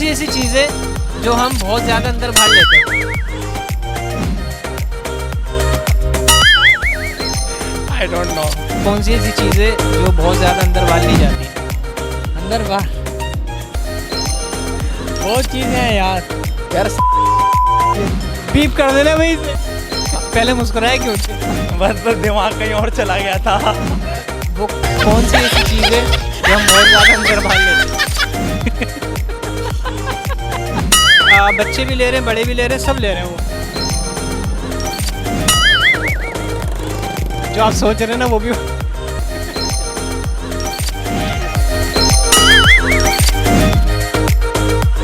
सी ऐसी चीज़ है जो हम बहुत ज़्यादा अंदर भाल लेते हैं? I don't know. कौन सी ऐसी चीज़ है जो बहुत ज़्यादा अंदर भाल ली जाती है? अंदर बाहर बहुत चीज़ें हैं यार। बीप कर देना भाई इसे। पहले मुस्कुराए क्यों थे? बस दिमाग कहीं और चला गया था। वो कौन सी ऐसी चीज़ है जो हम बहुत ज़्यादा अंदर भाल लेते हैं? बच्चे भी ले रहे हैं, बड़े भी ले रहे हैं, सब ले रहे हैं। वो जो आप सोच रहे हैं ना वो भी।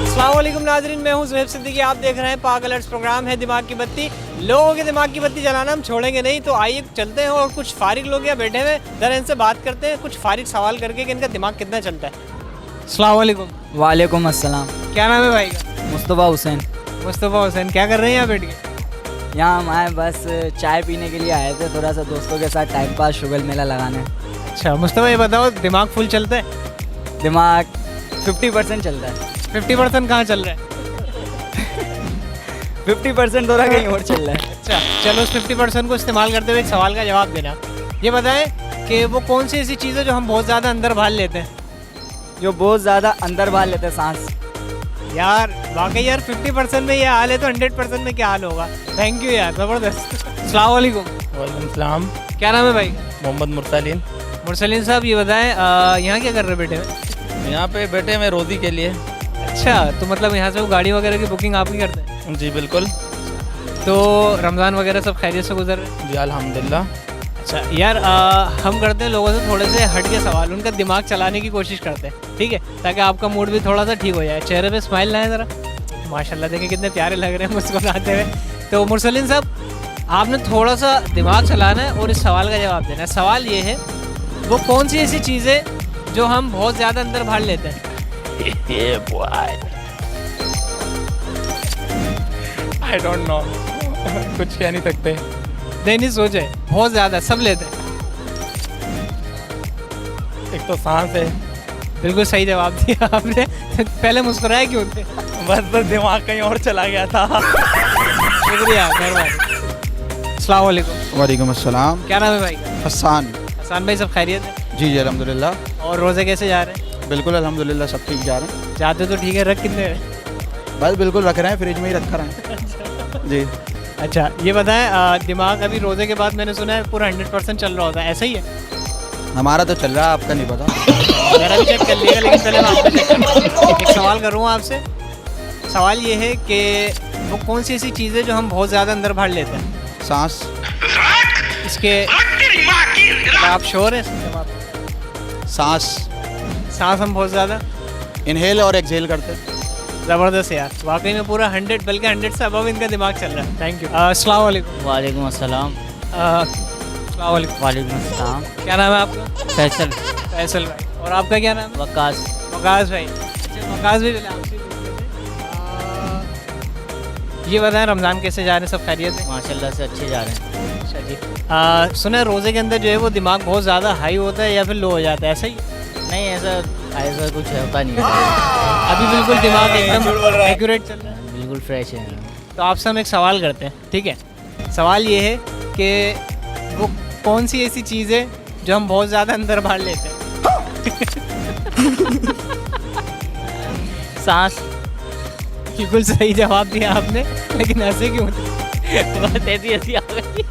अस्सलामुअलैकुम नाजरीन, मैं हूं ज़ुहैब सिद्दीकी। आप देख रहे हैं पाक अलर्ट्स। प्रोग्राम है दिमाग की बत्ती। लोगों के दिमाग की बत्ती जलाना हम छोड़ेंगे नहीं, तो आइए चलते हैं और कुछ फारिग लोग यहाँ बैठे हुए जरा इनसे बात करते हैं, कुछ फारिग सवाल करके कि इनका दिमाग कितना चलता है। अस्सलामुअलैकुम। वालेकुम अस्सलाम। क्या नाम है भाई का? मुस्तफ़ा हुसैन। मुस्तफ़ा हुसैन। क्या कर रहे हैं यहाँ बैठ के? यहाँ हम आए बस चाय पीने के लिए आए थे, थोड़ा सा दोस्तों के साथ टाइम पास, शुगर मेला लगाने। अच्छा मुस्तफ़ा, ये बताओ दिमाग फुल चलता है? दिमाग 50% चलता है। 50% कहाँ चल रहा है? 50% थोड़ा कहीं और चल रहा है। अच्छा चलो, उस 50% को इस्तेमाल करते हुए एक सवाल का जवाब देना। ये बताएं कि वो कौन सी ऐसी चीज़ है जो हम बहुत ज़्यादा अंदर भाल लेते हैं? जो बहुत ज़्यादा अंदर भाल लेते हैं, सांस। यार वाकई यार, 50% में ये हाल है तो 100% में क्या हाल होगा। थैंक यू यार, ज़बरदस्त। अस्सलाम वालेकुम। वालेकुम सलाम। क्या नाम है भाई? मोहम्मद मुरसलीन। मुरसलीन साहब, ये बताएं यहाँ क्या कर रहे बेटे? यहाँ पे बैठे मैं रोज़ी के लिए। अच्छा, तो मतलब यहाँ से वो गाड़ी वगैरह की बुकिंग आप ही करते हैं? जी बिल्कुल। तो रमज़ान वगैरह सब खैरियत से गुजर रहे हैं? जी अल्हम्दुलिल्लाह। अच्छा यार, हम करते हैं लोगों से थोड़े से हट के सवाल, उनका दिमाग चलाने की कोशिश करते हैं, ठीक है, ताकि आपका मूड भी थोड़ा सा ठीक हो जाए। चेहरे पे स्माइल लाएं ज़रा। माशाल्लाह, देखें कितने प्यारे लग रहे हैं मुस्कुराते हुए। तो मुरसलीन साहब, आपने थोड़ा सा दिमाग चलाना है और इस सवाल का जवाब देना है। सवाल ये है, वो कौन सी ऐसी चीज़ है जो हम बहुत ज़्यादा अंदर भाल लेते हैं? I don't know. कुछ कह नहीं सकते। नहीं सोचे, बहुत ज़्यादा सब लेते हैं। एक तो सांस है। बिल्कुल सही जवाब दिया आपने। पहले मुस्कुराए क्यों थे? बस दिमाग कहीं और चला गया था। शुक्रिया, मेहरबानी। अस्सलाम वालेकुम। वालेकुम अस्सलाम। क्या नाम है भाई? हसन। हसन भाई, सब खैरियत है? जी जी अल्हम्दुलिल्लाह। और रोज़े कैसे जा रहे हैं? बिल्कुल अल्हम्दुलिल्लाह, सब ठीक जा रहे हैं। जाते तो ठीक है, रख कितने रहे? बस बिल्कुल रख रहे हैं, फ्रिज में ही रखा रहे हैं। जी। अच्छा ये बताएं, दिमाग अभी रोज़े के बाद मैंने सुना है पूरा 100% चल रहा होता है, ऐसा ही है? हमारा तो चल रहा है, आपका नहीं पता। मेरा भी चेक कर लिएगा, लेकिन पहले मैं आपको चेक करूँगा। एक सवाल करूँगा आपसे। सवाल ये है कि वो कौन सी ऐसी चीज़ है जो हम बहुत ज़्यादा अंदर भाल लेते हैं? सांस। इसके आप श्योर हैं इसके जवाब? सांस। सांस हम बहुत ज़्यादा इनहेल और एक्सहेल करते हैं। ज़बरदस्त यार, वाकई में पूरा 100 बल्कि 100 से अबव इनका दिमाग चल रहा है। Thank you. अस्सलाम वालेकुम। वालेकुम अस्सलाम। अस्सलाम वालेकुम। वालेकुम अस्सलाम। क्या नाम है आपका? फैसल। फैसल भाई। और आपका क्या नाम है? वकास। वकास भाई। अच्छा वकास भाई, पहले आपसे पूछ लेते हैं। ये बताएं रमज़ान कैसे जा रहे हैं, सब खैरियत है? माशाल्लाह से अच्छे जा रहे हैं। अच्छा जी। सुना है रोज़े के अंदर जो है वो दिमाग बहुत ज़्यादा हाई होता है या फिर लो हो जाता है, ऐसा ही? नहीं, ऐसा कुछ होता नहीं है। अभी बिल्कुल दिमाग एकदम एक्यूरेट चल रहा है, बिल्कुल फ्रेश है। तो आपसे हम एक सवाल करते हैं, ठीक है? सवाल ये है कि वो कौन सी ऐसी चीज़ है जो हम बहुत ज़्यादा अंदर भाल लेते हैं? सांस। बिल्कुल सही जवाब दिया आपने, लेकिन ऐसे क्यों? बहुत ऐसी ऐसी आ गई।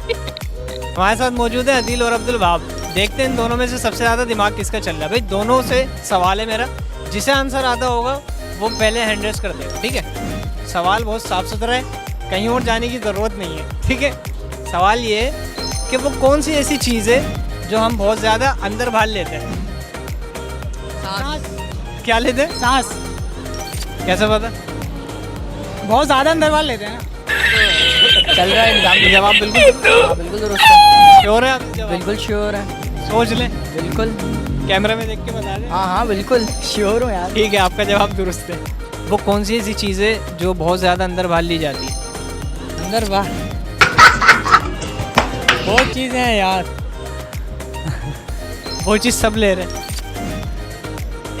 हमारे साथ मौजूद है अदील और अब्दुल वहाब। देखते हैं इन दोनों में से सबसे ज़्यादा दिमाग किसका चल रहा है। भाई दोनों से सवाल है मेरा, जिसे आंसर आता होगा वो पहले हैंड रेस कर देगा, ठीक है? सवाल बहुत साफ़ सुथरा है, कहीं और जाने की ज़रूरत नहीं है, ठीक है? सवाल ये है कि वो कौन सी ऐसी चीज़ है जो हम बहुत ज़्यादा अंदर भाल लेते हैं? सांस। क्या लेते हैं? सांस कैसे पता? बहुत ज़्यादा अंदर वाल लेते हैं ना। चल रहा है इंतजाम। जवाब बिल्कुल बिल्कुल दुरुस्त है। श्योर है आप? जवाब बिल्कुल श्योर है। सोच लें, बिल्कुल। कैमरा में देख के बता दें। हाँ बिल्कुल श्योर हूँ यार। ठीक है, आपका जवाब दुरुस्त है। वो कौन सी ऐसी चीज़ है जो बहुत ज़्यादा अंदर भाल ली जाती है? अंदर बाहर बहुत चीज़ें हैं यार। वो चीज़ सब ले रहे हैं।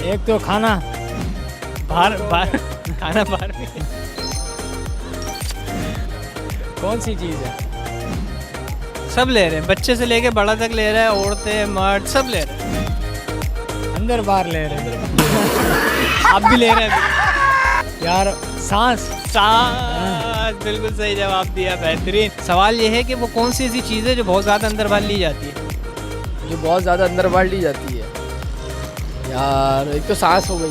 एक तो खाना, बाहर खाना बाहर भी। कौन सी चीज़ है? सब ले रहे हैं, बच्चे से लेके बड़ा तक ले रहे हैं, औरतें मर्द सब ले रहे हैं। अंदर बाहर ले रहे हैं। आप भी ले रहे हैं यार सांस। सांस, बिल्कुल सही जवाब दिया, बेहतरीन। सवाल ये है कि वो कौन सी ऐसी चीज़ है जो बहुत ज़्यादा अंदर बाहर ली जाती है? जो बहुत ज़्यादा अंदर बाहर ली जाती है यार, एक तो सांस हो गई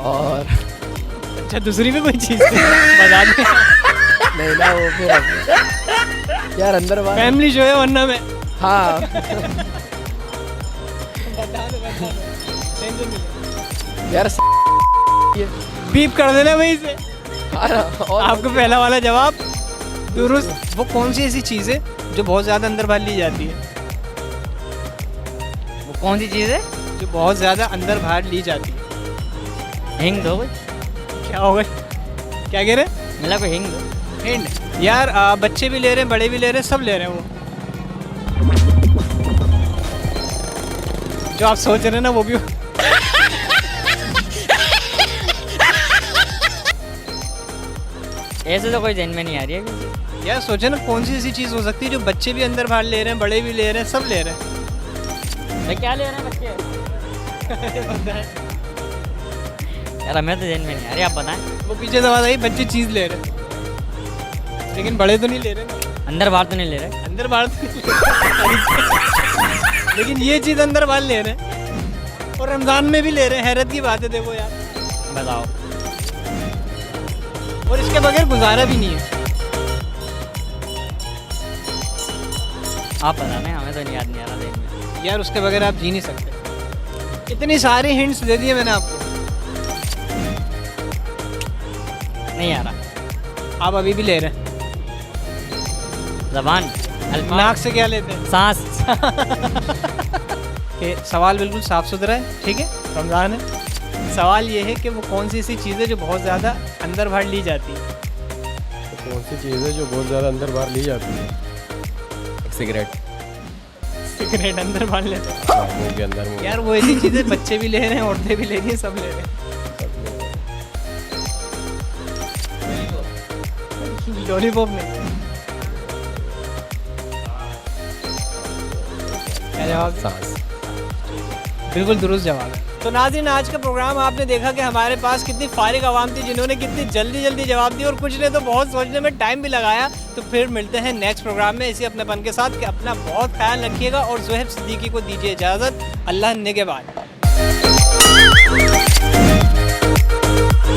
और अच्छा, दूसरी भी कोई चीज़ बता दें। नहीं ना, वो फिर यार अंदर बाहर। फैमिली शो है वरना में। हाँ यार बीप कर देना वहीं से। और आपका पहला वाला जवाब दुरुस्त। वो कौन सी ऐसी चीज़ है जो बहुत ज़्यादा अंदर बाहर ली जाती है? वो कौन सी चीज़ है? जो बहुत ज़्यादा अंदर बाहर ली जाती है। हिंग दो। क्या हो गए? क्या कह रहे हैं? मिला कोई हिंग दो। हिंड यार, बच्चे भी ले रहे हैं, बड़े भी ले रहे हैं, सब ले रहे हैं। वो जो आप सोच रहे हैं ना वो भी। ऐसे तो कोई जहन में नहीं आ रही है किसी। यार सोचे ना कौन सी ऐसी चीज़ हो सकती है जो बच्चे भी अंदर बाहर ले रहे हैं, बड़े भी ले रहे हैं, सब ले रहे हैं। भाई क्या ले रहे हैं बच्चे? यार हमें तो जहन में नहीं आ रही, आप बताएं। वो पीछे दबा आई, बच्चे चीज़ ले रहे हैं लेकिन बड़े तो नहीं ले रहे ना। अंदर बाहर तो नहीं ले रहे। अंदर बाहर तो नहीं ले रहे। लेकिन ये चीज़ अंदर बाहर ले रहे हैं और रमज़ान में भी ले रहे हैं। हैरत की बात है, देखो यार। बताओ। और इसके बगैर गुजारा भी नहीं है। आप बता दें, हमें तो नहीं याद नहीं आ रहा जहन में। यार उसके बगैर आप जी नहीं सकते। इतनी सारी हिंट्स दे दिए मैंने आपको, नहीं आ रहा। आप अभी भी ले रहे हैं। जबान। नाक से क्या लेते हैं? सांस। कि सवाल बिल्कुल साफ सुथरा है, ठीक है, रमज़ान है। सवाल ये है कि वो कौन सी ऐसी चीज़ है जो बहुत ज़्यादा अंदर बाहर ली जाती है? कौन सी चीज़ है जो बहुत ज़्यादा अंदर बाहर ली जाती है? एक सिगरेट। सिगरेट अंदर बाहर लेते हैं? हाँ, मुंह के अंदर मुंह। यार वो ऐसी चीज़ें बच्चे भी ले रहे हैं, औरतें भी ले रही हैं, सब ले रहे हैं। लॉलीपॉप में क्या जवाब? सांस। बिल्कुल दुरुस्त जवाब है। तो नाज़रीन, आज का प्रोग्राम आपने देखा कि हमारे पास कितनी फारिग आवाम थी जिन्होंने कितनी जल्दी जल्दी जवाब दिए और कुछ ने तो बहुत सोचने में टाइम भी लगाया। तो फिर मिलते हैं नेक्स्ट प्रोग्राम में इसी अपनेपन के साथ। कि अपना बहुत ख्याल रखिएगा और ज़ोहैब सिद्दीकी को दीजिए इजाज़त। अल्लाह निगहबान।